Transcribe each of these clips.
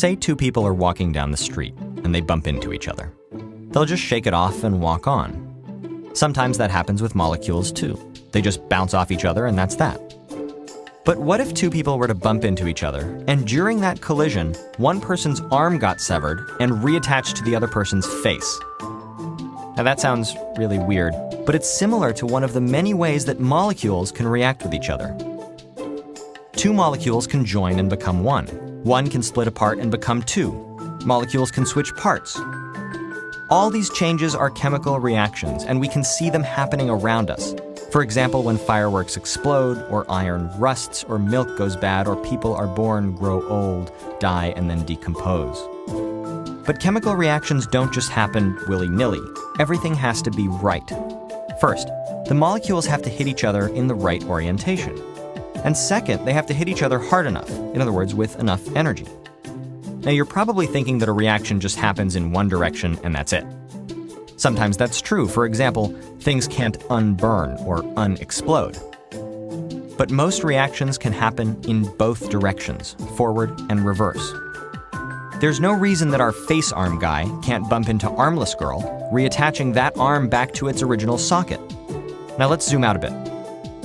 Say two people are walking down the street and they bump into each other. They'll just shake it off and walk on. Sometimes that happens with molecules too. They just bounce off each other and that's that. But what if two people were to bump into each other and during that collision, one person's arm got severed and reattached to the other person's face? Now that sounds really weird, but it's similar to one of the many ways that molecules can react with each other. Two molecules can join and become one. One can split apart and become two. Molecules can switch parts. All these changes are chemical reactions, and we can see them happening around us. For example, when fireworks explode, or iron rusts, or milk goes bad, or people are born, grow old, die, and then decompose. But chemical reactions don't just happen willy-nilly. Everything has to be right. First, the molecules have to hit each other in the right orientation. And second, they have to hit each other hard enough, in other words, with enough energy. Now, you're probably thinking that a reaction just happens in one direction and that's it. Sometimes that's true. For example, things can't unburn or unexplode. But most reactions can happen in both directions, forward and reverse. There's no reason that our face arm guy can't bump into armless girl, reattaching that arm back to its original socket. Now let's zoom out a bit.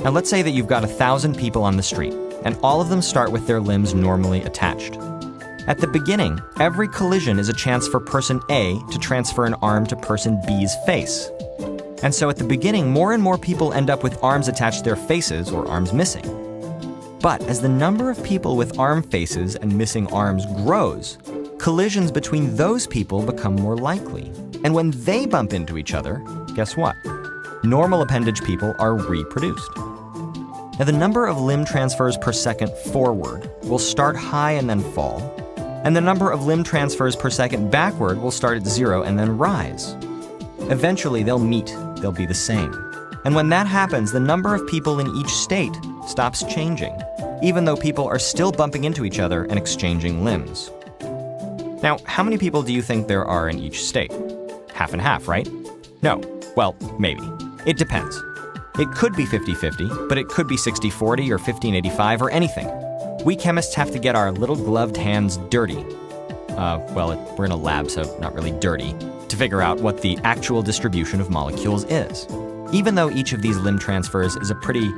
Now let's say that you've got 1,000 people on the street, and all of them start with their limbs normally attached. At the beginning, every collision is a chance for person A to transfer an arm to person B's face. And so at the beginning, more and more people end up with arms attached to their faces or arms missing. But as the number of people with arm faces and missing arms grows, collisions between those people become more likely. And when they bump into each other, guess what? Normal appendage people are reproduced. Now, the number of limb transfers per second forward will start high and then fall, and the number of limb transfers per second backward will start at 0 and then rise. Eventually, they'll meet, they'll be the same. And when that happens, the number of people in each state stops changing, even though people are still bumping into each other and exchanging limbs. Now, how many people do you think there are in each state? Half and half, right? No. Well, maybe. It depends. It could be 50-50, but it could be 60-40 or 15-85 or anything. We chemists have to get our little gloved hands dirty. We're in a lab, so not really dirty, to figure out what the actual distribution of molecules is. Even though each of these limb transfers is a pretty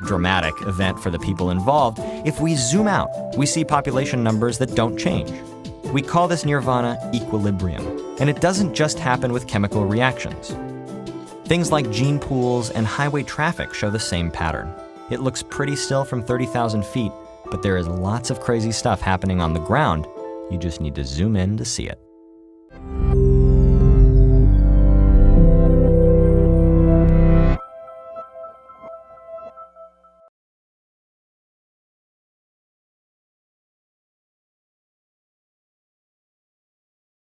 dramatic event for the people involved, if we zoom out, we see population numbers that don't change. We call this nirvana equilibrium, and it doesn't just happen with chemical reactions. Things like gene pools and highway traffic show the same pattern. It looks pretty still from 30,000 feet, but there is lots of crazy stuff happening on the ground. You just need to zoom in to see it.